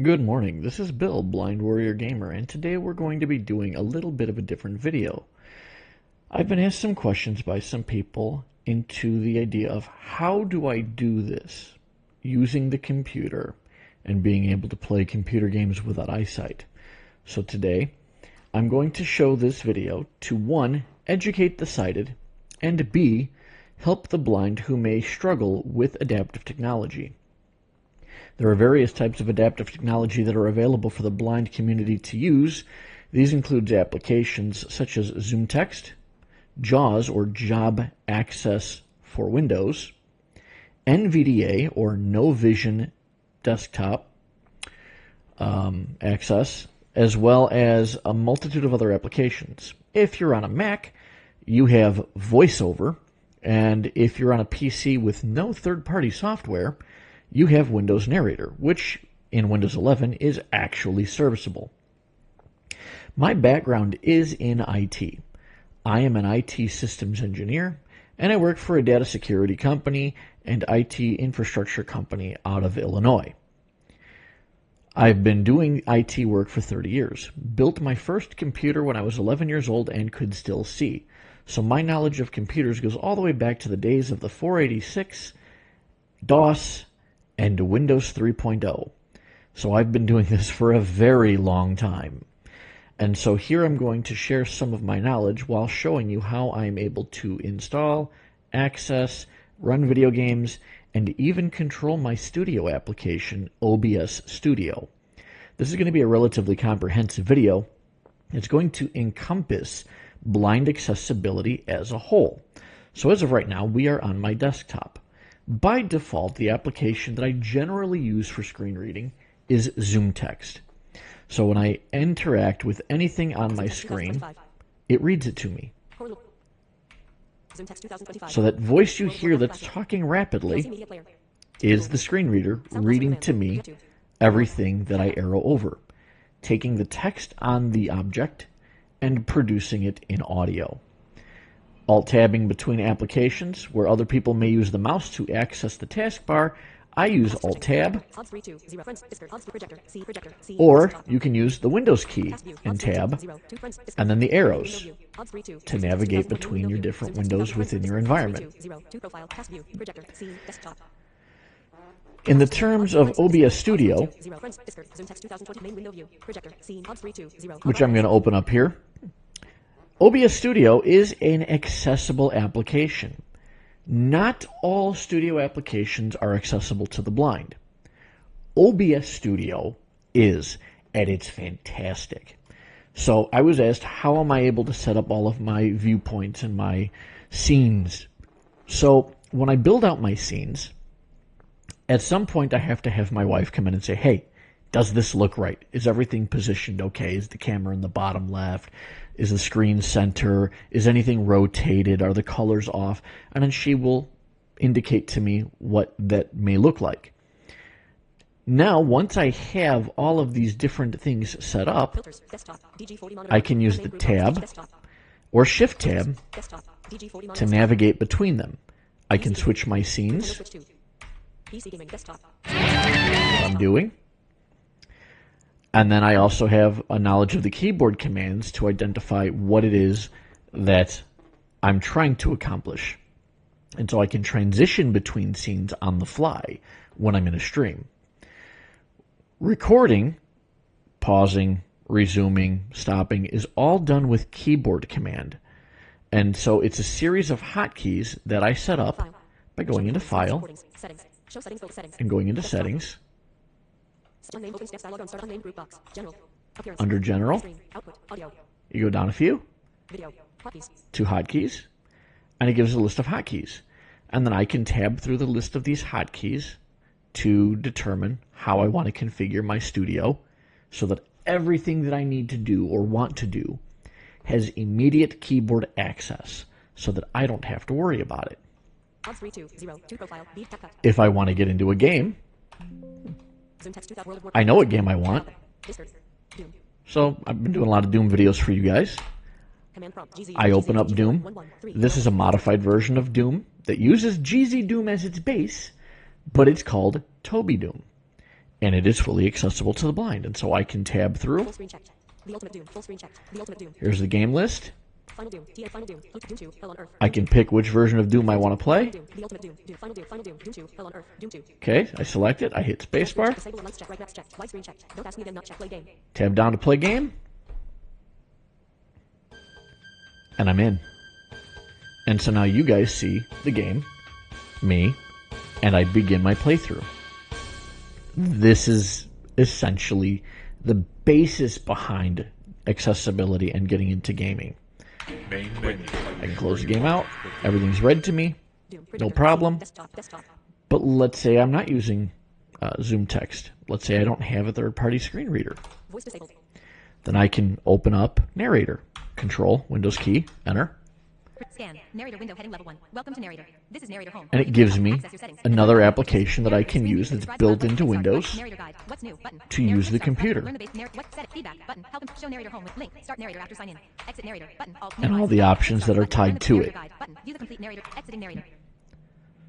Good morning, this is Bill, Blind Warrior Gamer, and today we're going to be doing a little bit of a different video. I've been asked some questions by some people into the idea of how do I do this using the computer and being able to play computer games without eyesight. So today I'm going to show this video to 1. Educate the sighted, and B. help the blind who may struggle with adaptive technology. There are various types of adaptive technology that are available for the blind community to use. These include applications such as Zoom Text, JAWS or Job Access for Windows, NVDA or No Vision Desktop Access, as well as a multitude of other applications. If you're on a Mac, you have VoiceOver, and if you're on a PC with no third-party software, you have Windows Narrator, which in Windows 11 is actually serviceable. My background is in IT. I am an IT systems engineer, and I work for a data security company and IT infrastructure company out of Illinois. I've been doing IT work for 30 years. Built my first computer when I was 11 years old and could still see. So my knowledge of computers goes all the way back to the days of the 486, DOS, and Windows 3.0. So I've been doing this for a very long time. And so here I'm going to share some of my knowledge while showing you how I'm able to install, access, run video games, and even control my studio application, OBS Studio. This is going to be a relatively comprehensive video. It's going to encompass blind accessibility as a whole. So as of right now, we are on my desktop. By default, the application that I generally use for screen reading is Zoom Text. So when I interact with anything on my screen, it reads it to me. So that voice you hear that's talking rapidly is the screen reader reading to me everything that I arrow over, taking the text on the object and producing it in audio. Alt-tabbing between applications, where other people may use the mouse to access the taskbar, I use Alt-tab, or you can use the Windows key and tab, and then the arrows to navigate between your different windows within your environment. In the terms of OBS Studio, which I'm going to open up here, OBS Studio is an accessible application. Not all studio applications are accessible to the blind. OBS Studio is, and it's fantastic. So I was asked, how am I able to set up all of my viewpoints and my scenes? So when I build out my scenes, at some point I have to have my wife come in and say, hey, does this look right? Is everything positioned okay? Is the camera in the bottom left? Is the screen center? Is anything rotated? Are the colors off? And then she will indicate to me what that may look like. Now, once I have all of these different things set up, I can use the tab or shift tab to navigate between them. I can switch my scenes, what I'm doing. And then I also have a knowledge of the keyboard commands to identify what it is that I'm trying to accomplish. And so I can transition between scenes on the fly when I'm in a stream. Recording, pausing, resuming, stopping is all done with keyboard command. And so it's a series of hotkeys that I set up by going into File and going into Settings. Under General, you go down a few, to Hotkeys, and it gives a list of hotkeys. And then I can tab through the list of these hotkeys to determine how I want to configure my studio so that everything that I need to do or want to do has immediate keyboard access so that I don't have to worry about it. If I want to get into a game, I know what game I want. So I've been doing a lot of Doom videos for you guys. I open up Doom. This is a modified version of Doom that uses GZ Doom as its base, but it's called Toby Doom. and it is fully accessible to the blind. And so I can tab through. Full screen checked. The Ultimate Doom. Full screen checked. The Ultimate Doom. Here's the game list. Final Doom. TA Final Doom. Doom 2. Hell on Earth. I can pick which version of Doom I want to play. Doom. The Ultimate Doom. Doom. Final Doom. Final Doom. Doom 2. Hell on Earth. Doom 2. Okay, I select it. I hit spacebar. Disable and lights check. Right maps checked. White screen checked. Don't ask me again. Not check. Play game. Tab down to play game. And I'm in. And so now you guys see the game, me, and I begin my playthrough. This is essentially the basis behind accessibility and getting into gaming. I can close the game out. Everything's read to me. No problem. But let's say I'm not using Zoom text. Let's say I don't have a third-party screen reader. Voice disabled. Then I can open up Narrator. Control, Windows key, Enter. Scan. Narrator window heading level 1. Welcome to Narrator. This is Narrator home. And it gives me another application that I can use that's built into Windows Narrator guide. What's new? Button. to use the computer. Learn the base what set feedback button. Help show Narrator home with link. Start Narrator after sign in. Exit Narrator button. And all the options that are tied to it. Button. View the complete Narrator. Exiting Narrator.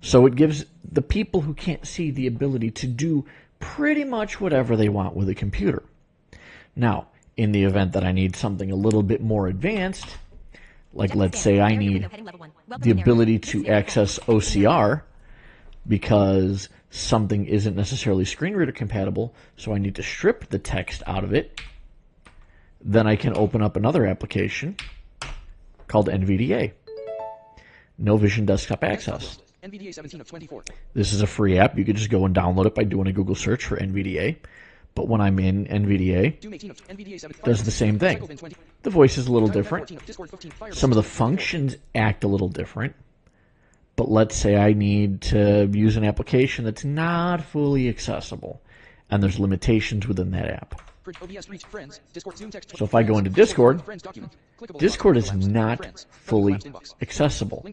So it gives the people who can't see the ability to do pretty much whatever they want with a computer. Now, in the event that I need something a little bit more advanced, like let's say I need the ability to access OCR because something isn't necessarily screen reader compatible, so I need to strip the text out of it, then I can open up another application called NVDA, No Vision Desktop Access. NVDA 17 of 24. This is a free app. You could just go and download it by doing a Google search for NVDA. But when I'm in NVDA, it does the same thing. The voice is a little different. Some of the functions act a little different. But let's say I need to use an application that's not fully accessible, and there's limitations within that app. So if I go into Discord, Discord is not fully accessible.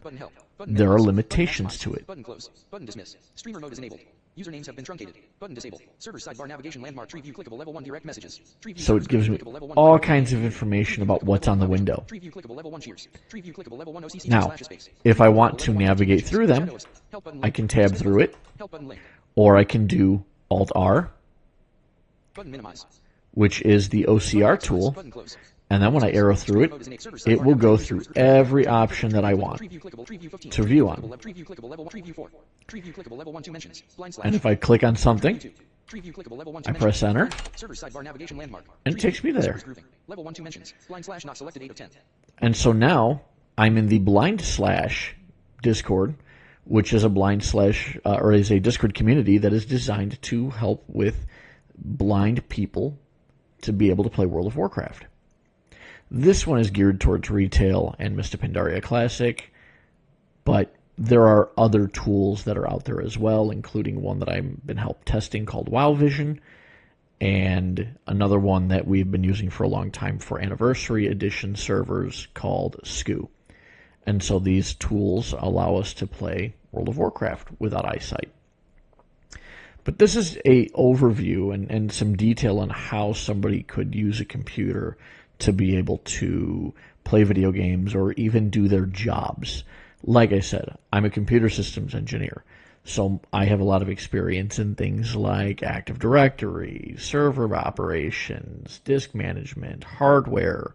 There are limitations to it. Button close. Button dismiss. Streamer mode is enabled. Usernames have been truncated. Button disabled. Server sidebar navigation landmark tree view clickable level 1 direct messages. Tree view So it gives me all kinds of information about what's on the window. Tree view clickable level 1 cheers. Tree view clickable level 1 OCC Now, if I want to navigate through them, I can tab through it, help button link. or I can do Alt-R, Button minimize. which is the OCR tool, Button close. and then when I arrow through it, it will go through every option that I want Tree view clickable. Tree view 15. to view on. Tree view clickable level 1. Tree view 4. Tree view clickable level 1 2 mentions. Blind slash. And if I click on something, Tree view clickable level 1 2 I press Enter, Server sidebar navigation landmark. and it takes me there. Servers grooving. Level 1 2 mentions. Blind slash not selected 8 of 10. And so now I'm in the blind slash Discord, which is a blind slash, or is a Discord community that is designed to help with blind people to be able to play World of Warcraft. This one is geared towards retail and Mr. Pandaria Classic, but there are other tools that are out there as well, including one that I've been help testing called WoW Vision, and another one that we've been using for a long time for Anniversary Edition servers called SKU. And so these tools allow us to play World of Warcraft without eyesight. But this is a overview and some detail on how somebody could use a computer to be able to play video games or even do their jobs. Like I said, I'm a computer systems engineer, so I have a lot of experience in things like Active Directory, server operations, disk management, hardware,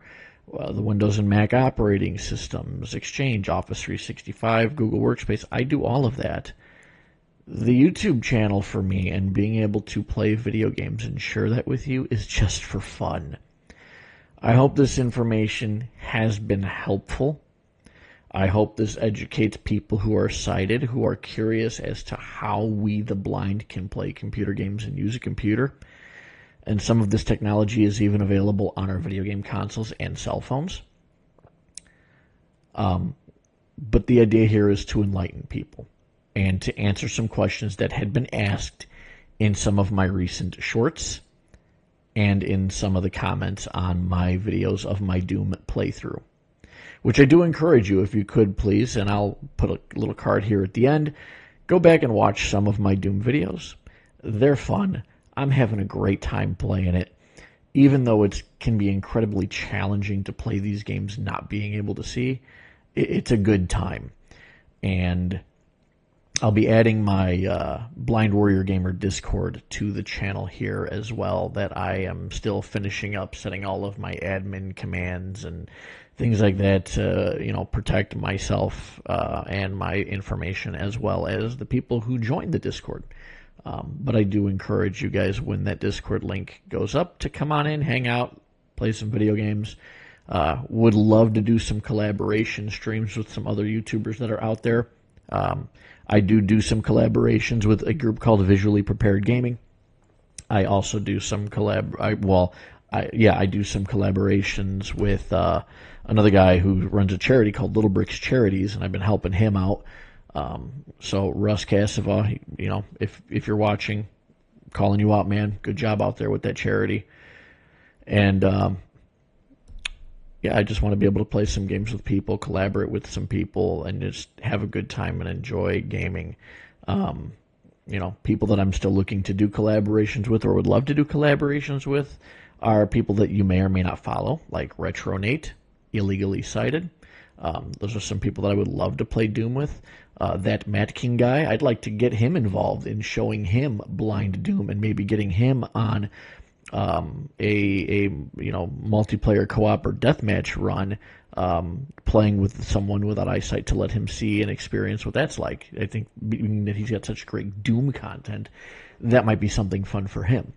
the Windows and Mac operating systems, Exchange, Office 365, Google Workspace. I do all of that. The YouTube channel for me and being able to play video games and share that with you is just for fun. I hope this information has been helpful. I hope this educates people who are sighted, who are curious as to how we, the blind, can play computer games and use a computer. And some of this technology is even available on our video game consoles and cell phones. But the idea here is to enlighten people and to answer some questions that had been asked in some of my recent shorts and in some of the comments on my videos of my Doom playthrough, which I do encourage you, if you could please, and I'll put a little card here at the end, go back and watch some of my Doom videos. They're fun. I'm having a great time playing it, even though it can be incredibly challenging to play these games not being able to see. It's a good time. And I'll be adding my Blind Warrior Gamer Discord to the channel here as well, that I am still finishing up setting all of my admin commands and things like that to, protect myself and my information, as well as the people who join the Discord. But I do encourage you guys, when that Discord link goes up, to come on in, hang out, play some video games. Would love to do some collaboration streams with some other YouTubers that are out there. I do some collaborations with a group called Visually Prepared Gaming. I also do some I do some collaborations with another guy who runs a charity called Little Bricks Charities, and I've been helping him out. So Russ Cassava, if you're watching, calling you out, man. Good job out there with that charity. And I just want to be able to play some games with people, collaborate with some people, and just have a good time and enjoy gaming. People that I'm still looking to do collaborations with, or would love to do collaborations with, are people that you may or may not follow, like Retronate, Illegally Cited. Those are some people that I would love to play Doom with. That Matt King guy, I'd like to get him involved in showing him blind Doom, and maybe getting him on a multiplayer co-op or deathmatch run, playing with someone without eyesight, to let him see and experience what that's like. I think, being that he's got such great Doom content, that might be something fun for him.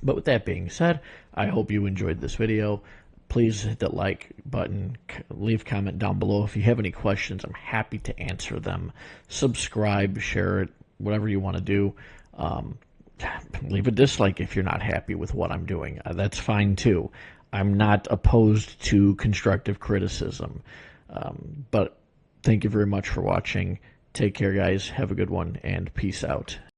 But with that being said, I hope you enjoyed this video. Please hit that like button, leave a comment down below if you have any questions. I'm happy to answer them. Subscribe, share it, whatever you want to do. Leave a dislike if you're not happy with what I'm doing. That's fine too. I'm not opposed to constructive criticism. But thank you very much for watching. Take care, guys. Have a good one, and peace out.